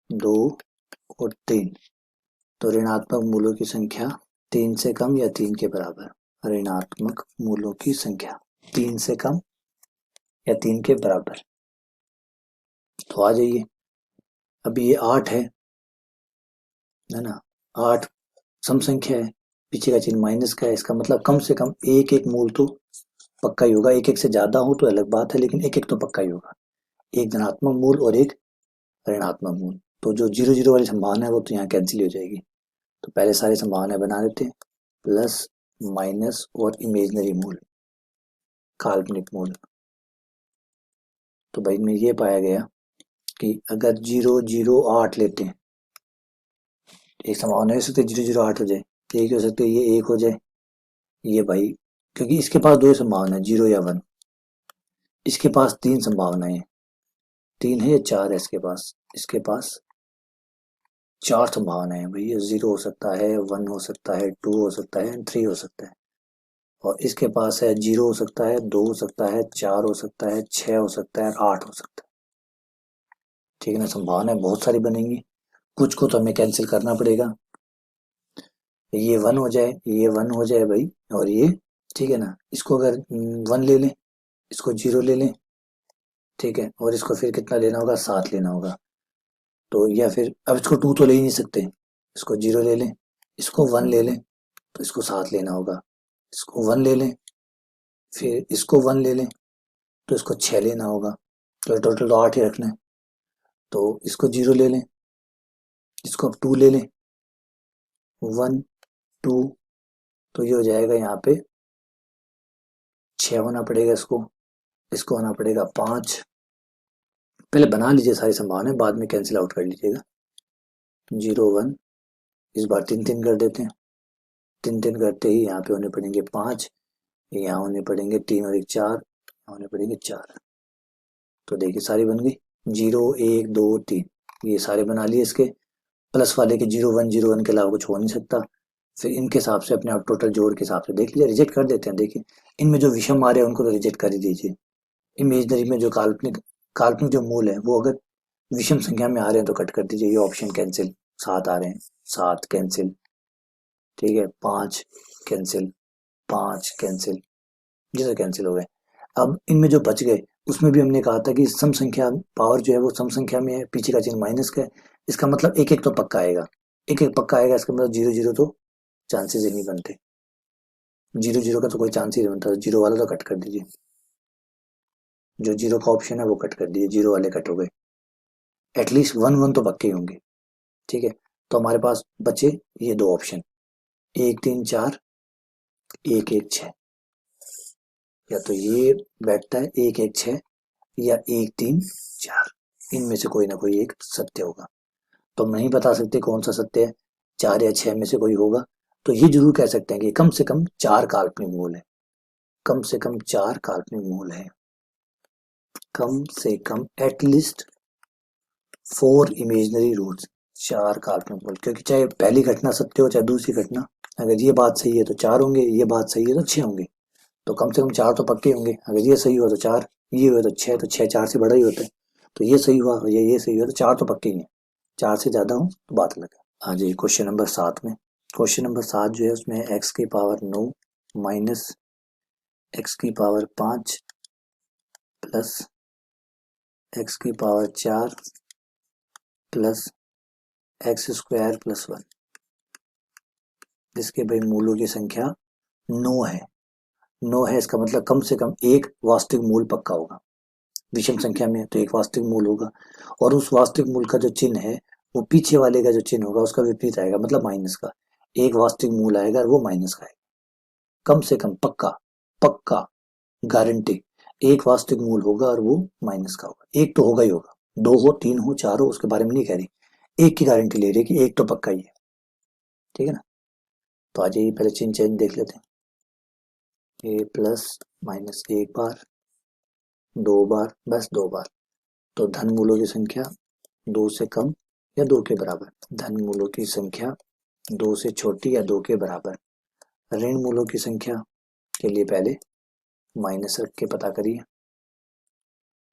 2 और 3। तो ऋणात्मक मूलों की संख्या 3 से कम या 3 के बराबर, ऋणात्मक मूलों की संख्या 3 से कम या 3 के बराबर। तो आ जाइए, अभी ये 8 है ना, 8 सम संख्या है, पीछे का चिन्ह माइनस का है, इसका मतलब कम से कम एक एक मूल तो पक्का ही होगा। एक एक से ज्यादा हो तो अलग बात है, लेकिन एक एक तो पक्का ही होगा, एक धनात्मक मूल और एक ऋणात्मक मूल। तो जो 0 0 वाली संभावना है वो तो यहाँ कैंसिल हो जाएगी। तो पहले सारी संभावनाएं बना देते हैं, प्लस माइनस और इमेजनरी मूल, काल्पनिक मूल। तो भाई में ये पाया गया कि अगर 0 0 8 लेते हैं, एक संभावना हो सकती है 0 0 8 हो जाए, एक हो सकती है ये 1 हो जाए, ये भाई, क्योंकि इसके पास दो संभावना है 0 या 1, इसके पास 3 संभावनाएं हैं, 3 है या 4 है इसके पास 4 संभावनाएं हैं भाई। 0 हो सकता है, 1 हो सकता है, 2 हो सकता है, 3 हो सकता है। और इसके पास है 0 हो सकता है, 2 हो सकता है, 4 हो सकता है, 6 हो सकता है, 8 हो सकता है। ठीक है ना, संभावनाएं बहुत सारी बनेंगी, कुछ को तो हमें कैंसिल करना पड़ेगा। ये 1 हो जाए, ये 1 हो जाए भाई, और ये, ठीक है ना, इसको अगर 1 ले लें, इसको 0 ले लें, ठीक है, और इसको फिर कितना लेना होगा, 7 लेना होगा। तो या फिर अब इसको 2 तो ले ही नहीं सकते, इसको 0 ले लें, इसको 1 ले लें, तो इसको 7 लेना होगा, इसको 1 ले लें, फिर इसको 1 ले लें, तो इसको 6 लेना होगा। तो टोटल तो 8 ही रखना है। तो इसको 0 ले लें, इसको अब 2 ले लें, 1 2, तो ये हो जाएगा यहाँ पे 6 होना पड़ेगा, इसको होना पड़ेगा 5। पहले बना लीजिए सारी संभावनाएं, बाद में कैंसिल आउट कर लीजिएगा। 0 1, इस बार 3 3 कर देते हैं, 3 3 करते ही यहाँ पे होने पड़ेंगे 5, यहाँ होने पड़ेंगे 3 और 1 4, होने पड़ेंगे 4। तो देखिए सारी बन गई, 0 1 2 3, ये सारे बना लिए। इसके प्लस वाले के 0 1 0 1 के अलावा कुछ हो नहीं सकता। फिर इनके हिसाब से अपने आप टोटल जोड़ के हिसाब से देख लीजिए, रिजेक्ट कर देते हैं। देखिए इनमें जो विषम आ रहे हैं उनको तो रिजेक्ट कर ही दीजिए। इमेजनरी में जो काल्पनिक काल्पनिक जो मूल है वो अगर विषम संख्या में आ रहे हैं तो कट कर दीजिए, ये ऑप्शन कैंसिल। 7 आ रहे हैं, 7 कैंसिल, ठीक है, 5 कैंसिल, 5 कैंसिल, जैसे कैंसिल हो गए। अब इनमें जो बच गए उसमें भी हमने कहा था कि सम संख्या पावर जो है वो सम संख्या में है, पीछे का चिन्ह माइनस का है, इसका मतलब एक एक तो पक्का आएगा, एक एक पक्का आएगा, इसका मतलब 0 0 तो चांसेस ही नहीं बनते, 0 0 का तो कोई चांस ही नहीं बनता, 0 वाला तो कट कर दीजिए, जो 0 का ऑप्शन है वो कट कर दीजिए, 0 वाले कट हो गए। एटलीस्ट 1 1 तो पक्के होंगे, ठीक है। तो हमारे पास बचे ये दो ऑप्शन, 1 3 4, 1 1 6। या तो ये बैठता है 1 1 6 या 1 3 4, इनमें से कोई ना कोई एक सत्य होगा। तो हम नहीं बता सकते कौन सा सत्य है, 4 या 6 में से कोई होगा। तो ये जरूर कह सकते हैं कि कम से कम 4 काल्पनिक मूल है, कम से कम 4 काल्पनिक मूल है, कम से कम एटलीस्ट 4 इमेजिनरी रूट्स, 4 काल्पनिक मूल। क्योंकि चाहे पहली घटना सत्य हो चाहे दूसरी घटना, अगर ये बात सही है तो 4 होंगे, ये बात सही है तो 6 होंगे। तो कम से कम 4 तो पक्के होंगे। अगर ये सही हुआ तो 4, ये हुआ तो 6, तो 6 4 से बड़ा ही होता है। तो ये सही हुआ, ये सही हुआ, तो 4 तो पक्के ही हैं। 4 से ज्यादा हो तो बात अलग है। हाँ जी, क्वेश्चन नंबर 7 में, क्वेश्चन नंबर 7 जो है उसमें x की पावर 9 माइनस x की पावर 5 प्लस x की power 4 plus x square plus 1, जिसके भाई मूलों की संख्या 9 है। 9 है, इसका मतलब कम से कम एक वास्तविक मूल पक्का होगा। विषम संख्या में तो एक वास्तविक मूल होगा, और उस वास्तविक मूल का जो चिन्ह है वो पीछे वाले का जो चिन्ह होगा उसका विपरीत आएगा, मतलब माइनस का। एक वास्तविक मूल आएगा और वो माइनस का आएगा। कम से कम पक्का, पक्का गारंटी एक वास्तविक मूल होगा और वो माइनस का होगा। एक तो होगा ही होगा, 2 हो 3 हो 4 हो उसके बारे में नहीं कह रही, एक की गारंटी ले रही कि एक तो पक्का ही है। ठीक है ना। तो आ जाइए पहले चिन्ह चेंज देख लेते हैं। ए प्लस माइनस एक बार, 2 बार, बस 2 बार। तो धन मूलों की संख्या 2 से कम या 2 के बराबर, धन मूलों की संख्या 2 से छोटी या 2 के बराबर। ऋण मूलों की संख्या के लिए पहले माइनस रख के पता करिए।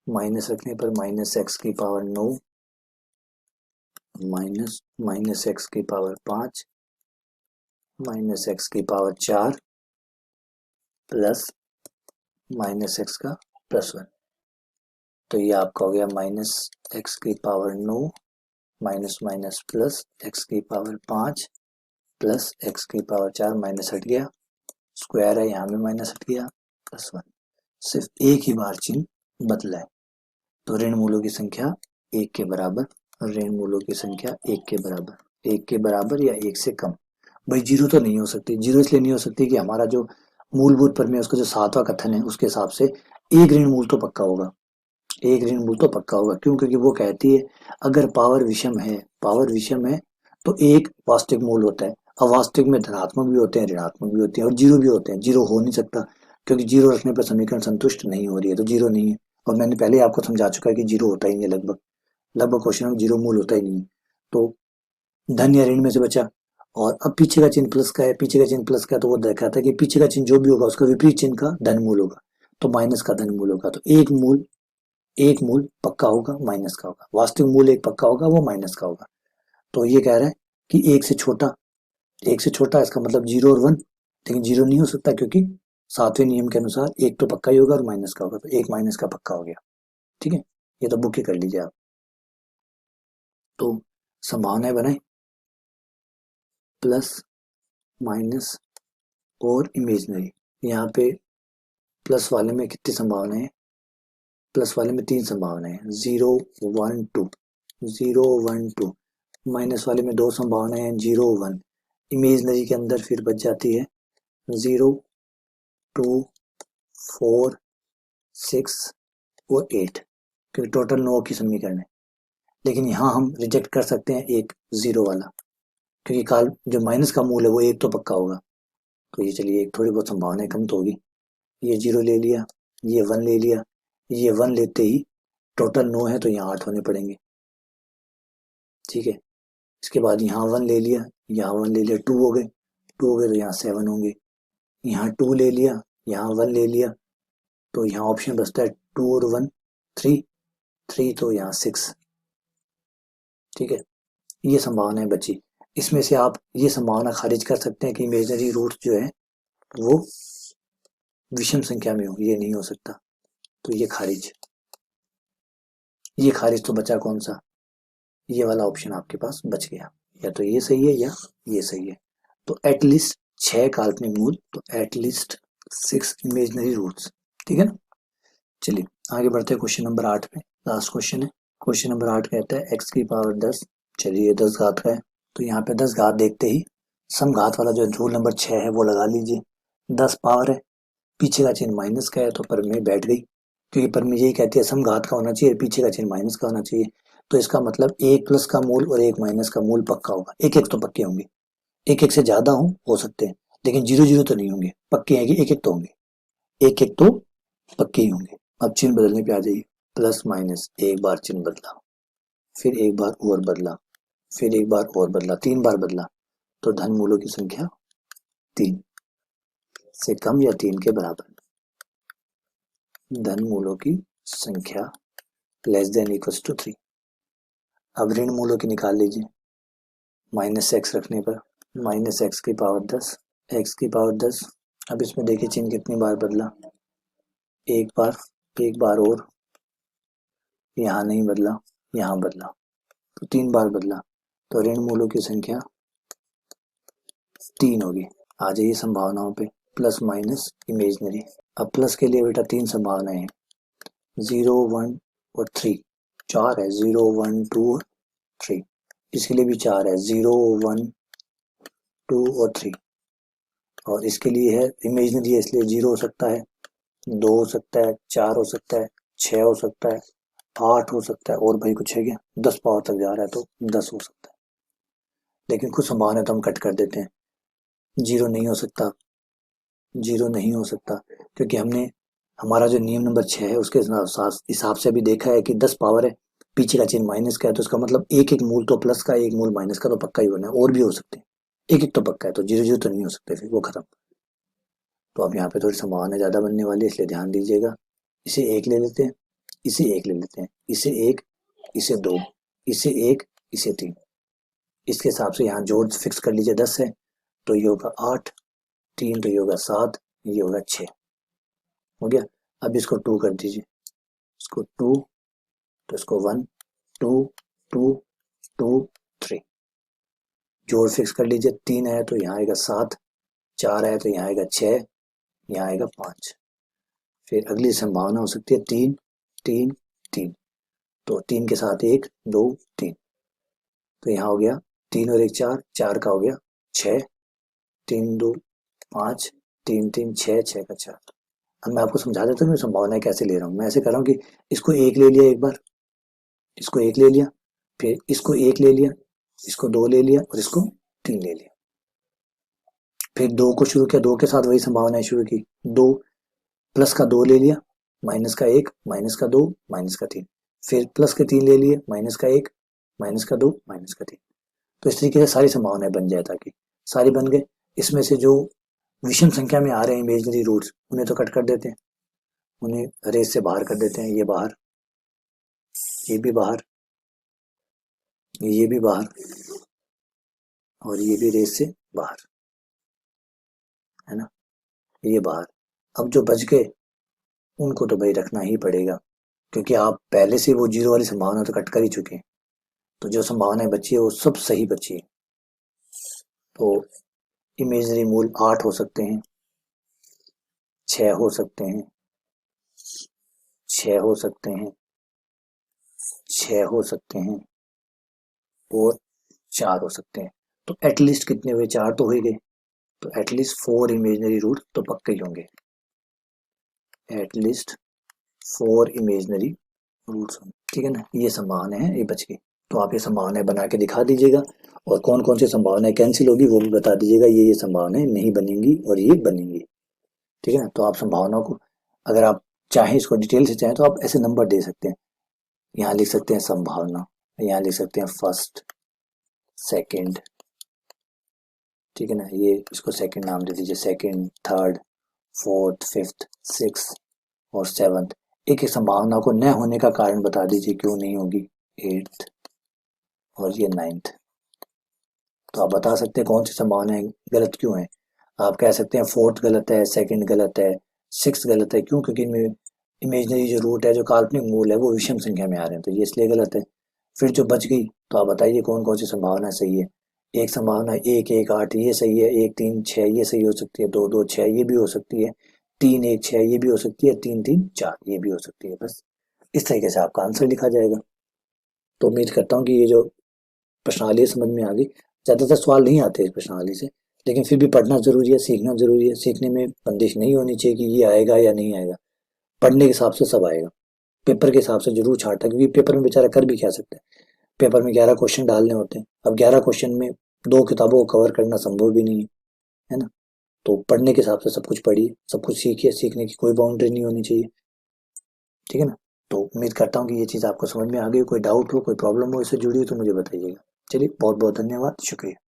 माइनस रखने पर माइनस एक्स की पावर 9 माइनस माइनस एक्स की पावर 5 माइनस एक्स की पावर 4 प्लस माइनस एक्स का प्लस 1। तो ये आपका हो गया माइनस एक्स की power 9 minus minus plus x की पावर 5 प्लस एक्स की पावर 4, माइनस हट गया, स्क्वायर है यहाँ में माइनस हट गया, प्लस 1। सिर्फ एक ही बार चिन्ह बदला है। तो ऋण मूलों की संख्या 1 के बराबर, ऋण मूलों की संख्या 1 के बराबर, 1 के बराबर या 1 से कम। भाई जीरो तो नहीं हो सकती, जीरो इसलिए नहीं हो सकती कि हमारा जो मूलभूत प्रमेय उसका जो 7वां कथन है उसके हिसाब से एक ऋण मूल तो पक्का होगा, एक ऋण मूल तो पक्का होगा। क्यों? क्योंकि वो कहती है अगर पावर विषम है, पावर विषम है तो एक वास्तविक मूल होता है। अवास्तविक में धनात्मक भी होते हैं, ऋणात्मक भी होते हैं और जीरो भी होते हैं। जीरो हो नहीं सकता क्योंकि जीरो रखने पर समीकरण संतुष्ट नहीं हो रही है, तो जीरो नहीं है। और मैंने पहले ही आपको समझा चुका है कि जीरो होता ही नहीं है, लगभग लगभग क्वेश्चन में जीरो मूल होता ही नहीं है। तो धन या ऋण में से बचा, और अब पीछे का चिन्ह प्लस का है, पीछे का चिन्ह प्लस का है, तो वो देखा था कि पीछे का चिन्ह जो भी होगा उसका विपरीत चिन्ह का धन मूल होगा, तो माइनस का धन मूल होगा। तो एक मूल पक्का होगा, माइनस का होगा। वास्तविक मूल एक पक्का होगा, वो माइनस का होगा। तो ये कह रहा है कि एक से छोटा, एक से छोटा इसका मतलब 0 और 1, लेकिन 0 नहीं हो सकता क्योंकि 7वें नियम के अनुसार एक तो पक्का ही होगा और माइनस का होगा, तो एक माइनस का पक्का हो गया। ठीक है, ये तो बुक ही कर लीजिए आप। तो संभावनाएं बनाए, प्लस माइनस और इमेजनरी। यहाँ पे प्लस वाले में कितनी संभावनाएं हैं? प्लस वाले में 3 संभावनाएं हैं, 0 1 2, 0 1 2। माइनस वाले में 2 संभावनाएं हैं, 0 1। इमेजनरी के अंदर फिर बच जाती है 0 2 4 6 और 8, क्योंकि टोटल 9 की समीकरण है। लेकिन यहाँ हम रिजेक्ट कर सकते हैं एक 0 वाला, क्योंकि काल जो माइनस का मूल है वो एक तो पक्का होगा। तो ये चलिए एक थोड़ी बहुत संभावनाएं कम तो होगी। ये 0 ले लिया, ये 1 ले लिया, ये 1 लेते ही टोटल 9 है तो यहाँ 8 होने पड़ेंगे। ठीक है, इसके बाद यहाँ 1 ले लिया, यहाँ 1 ले लिया, 2 हो गए, 2 हो गए तो यहाँ 7 होंगे। यहाँ 2 ले लिया, यहाँ 1 ले लिया, तो यहाँ ऑप्शन बचता है 2 और 1 3, 3 तो यहाँ 6। ठीक है, ये संभावनाएं बची। इसमें से आप ये संभावना खारिज कर सकते हैं कि इमेजिनरी रूट जो है वो विषम संख्या में हो, ये नहीं हो सकता, तो ये खारिज। ये खारिज तो बचा कौन सा? ये वाला ऑप्शन आपके पास बच गया, या तो ये सही है या ये सही है। तो एटलीस्ट 6 काल्पनिक मूल, तो एटलीस्ट 6 इमेजिनरी रूट्स। ठीक है ना। चलिए आगे बढ़ते हैं क्वेश्चन नंबर 8 पे, लास्ट क्वेश्चन है। क्वेश्चन नंबर 8 कहता है x की पावर 10, चलिए 10 घात का है, तो यहाँ पे 10 घात देखते ही समघात वाला जो रूल नंबर 6 है वो लगा लीजिए। 10 पावर है पीछे का चिन्ह माइनस का है तो परिमेय बैठ गई, क्योंकि परिमेय यही कहती है समघात का होना चाहिए, पीछे का चिन्ह माइनस का होना चाहिए। तो इसका मतलब एक प्लस का मूल और एक माइनस का मूल पक्का होगा। एक एक तो पक्के होंगे, एक एक से ज्यादा हो सकते हैं, लेकिन जीरो जीरो तो नहीं होंगे, पक्के हैं कि एक एक तो होंगे, एक एक तो पक्के ही होंगे। अब चिन्ह बदलने पे आ जाइए, प्लस माइनस एक बार चिन्ह बदला, फिर एक बार और बदला, फिर एक बार और बदला, 3 बार बदला, तो धन मूलों की संख्या 3 से कम या 3 के बराबर। धन मूलों की संख्या लेस देन इक्वल्स टू 3। अब ऋण मूलों की निकाल लीजिए, माइनस एक्स रखने पर माइनस एक्स की पावर 10, एक्स की पावर 10। अब इसमें देखिए चिन्ह कितनी बार बदला, एक बार, एक बार और, यहाँ नहीं बदला, यहाँ बदला, तो 3 बार बदला, तो ऋण मूलों की संख्या 3 होगी। आ जाइए संभावनाओं पे, प्लस माइनस इमेजनरी। अब प्लस के लिए बेटा 3 संभावनाएं हैं, 0 1 और 3, 4 है, 0 1 2 3। इसके लिए भी 4 है, 0 1 2 और 3। और इसके लिए है इमेजनरी है, इसलिए 0 हो सकता है, 2 हो सकता है, 4 हो सकता है, 6 हो सकता है, 8 हो सकता है, और भाई कुछ है क्या, 10 पावर तक जा रहा है तो 10 हो सकता है। लेकिन कुछ संभावना तो हम कट कर देते हैं, 0 नहीं हो सकता, 0 नहीं हो सकता, क्योंकि हमने हमारा जो नियम नंबर 6 है उसके हिसाब से भी देखा है कि 10 पावर है, पीछे का चिन्ह माइनस का है, तो इसका मतलब एक एक मूल तो प्लस का, एक मूल माइनस का तो पक्का ही होना है, और भी हो सकते हैं, एक एक तो पक्का है, तो 0 0 तो नहीं हो सकते, फिर वो खत्म। तो अब यहाँ पे थोड़ी संभावना ज़्यादा बनने वाली है, इसलिए ध्यान दीजिएगा। इसे 1 ले लेते हैं, इसे 1 ले लेते हैं, इसे 1, इसे 2, इसे 1, इसे 3। इसके हिसाब से यहाँ जोड़ फिक्स कर लीजिए, 10 है तो ये होगा 8, 3 तो ये होगा 7, ये होगा 6, हो गया। अब इसको 2 कर दीजिए, इसको 2, तो इसको 1 2 2 2 3, जोड़ फिक्स कर लीजिए, 3 है तो यहाँ आएगा 7, 4 है तो यहाँ आएगा 6, यहाँ आएगा 5। फिर अगली संभावना हो सकती है 3 3 3, तो 3 के साथ 1 2 3, तो यहाँ हो गया 3 और 1 4, 4 का हो गया 6, 3 2 5, 3 3 6, 6 का 4। अब मैं आपको समझा देता हूँ मैं संभावनाएं कैसे ले रहा हूँ। मैं ऐसे कर रहा हूँ कि इसको 1 ले लिया, एक बार इसको 1 ले लिया, फिर इसको 1 ले लिया, इसको 2 ले लिया और इसको 3 ले लिया, फिर 2 को शुरू किया, 2 के साथ वही संभावनाएं शुरू की, 2 प्लस का 2 ले लिया, माइनस का 1, माइनस का 2, माइनस का 3, फिर प्लस के 3 ले लिए, माइनस का 1, माइनस का 2, माइनस का 3। तो इस तरीके से सारी संभावनाएं बन जाए, ताकि सारी बन गए। इसमें से जो विषम संख्या में आ रहे हैं इमेजनरी रूट्स, उन्हें तो कट कर देते हैं, उन्हें रेस से बाहर कर देते हैं, ये बाहर, ये भी बाहर, ये भी बाहर, और ये भी रेस से बाहर, है ना, ये बाहर। अब जो बच गए उनको तो भाई रखना ही पड़ेगा, क्योंकि आप पहले से वो 0 वाली संभावना तो कट कर ही चुके हैं, तो जो संभावनाएं बची है वो सब सही बची है। तो इमेजनरी मूल 8 हो सकते हैं, 6 हो सकते हैं, 6 हो सकते हैं, 6 हो सकते हैं, और 4 हो सकते हैं। तो एटलीस्ट कितने हुए, 4 तो हो ही गए, तो एटलीस्ट 4 इमेजनरी रूट तो पक्के ही होंगे, एटलीस्ट 4 इमेजनरी रूट्स, ठीक है ना। ये संभावना है, ये बच गई। तो आप ये संभावनाएं बना के दिखा दीजिएगा, और कौन कौन सी संभावनाएं कैंसिल होगी वो भी बता दीजिएगा, ये संभावनाएं नहीं बनेंगी और ये बनेंगी, ठीक है ना। तो आप संभावनाओं को, अगर आप चाहें इसको डिटेल से चाहें तो आप ऐसे नंबर दे सकते हैं, यहाँ लिख सकते हैं संभावना, यहाँ लिख सकते हैं फर्स्ट, सेकंड, ठीक है ना, ये इसको सेकंड नाम दे दीजिए, second, third, fourth, fifth, six और सेवंथ। एक एक संभावना को न होने का कारण बता दीजिए, क्यों नहीं होगी, एट्थ और ये नाइन्थ। तो आप बता सकते हैं कौन सी संभावनाएं गलत क्यों है। आप कह सकते हैं फोर्थ गलत है, सेकंड गलत है, सिक्स गलत है, क्यों, क्योंकि इनमें इमेजनरी जो रूट है, जो काल्पनिक मूल है, वो विषम संख्या में आ रहे हैं, तो ये इसलिए गलत है। फिर जो बच गई, तो आप बताइए कौन कौन सी संभावना सही है। एक संभावना 1 1 8 ये सही है, 1 3 6 ये सही हो सकती है, 2 2 6 ये भी हो सकती है, 3 1 6 ये भी हो सकती है, 3 3 4 ये भी हो सकती है। बस इस तरीके से आपका आंसर लिखा जाएगा। तो उम्मीद करता हूँ कि ये जो प्रश्नावली समझ में आ गई। ज़्यादातर सवाल नहीं आते इस प्रश्नावली से, लेकिन फिर भी पढ़ना ज़रूरी है, सीखना ज़रूरी है। सीखने में बंदिश नहीं होनी चाहिए कि ये आएगा या नहीं आएगा। पढ़ने के हिसाब से सब आएगा। पेपर के हिसाब से ज़रूर छाँटना, क्योंकि पेपर में बेचारा कर भी क्या सकता है। पेपर में 11 क्वेश्चन डालने होते हैं। अब 11 क्वेश्चन में 2 किताबों को कवर करना संभव भी नहीं है ना? तो पढ़ने के हिसाब से सब कुछ पढ़िए, सब कुछ सीखिए, सीखने की कोई बाउंड्री नहीं होनी चाहिए। ठीक है ना? तो उम्मीद करता हूँ कि ये चीज़ आपको समझ में आ गई हो। कोई डाउट हो, कोई प्रॉब्लम हो इससे जुड़ी हो तो मुझे बताइएगा। चलिए बहुत-बहुत धन्यवाद, शुक्रिया।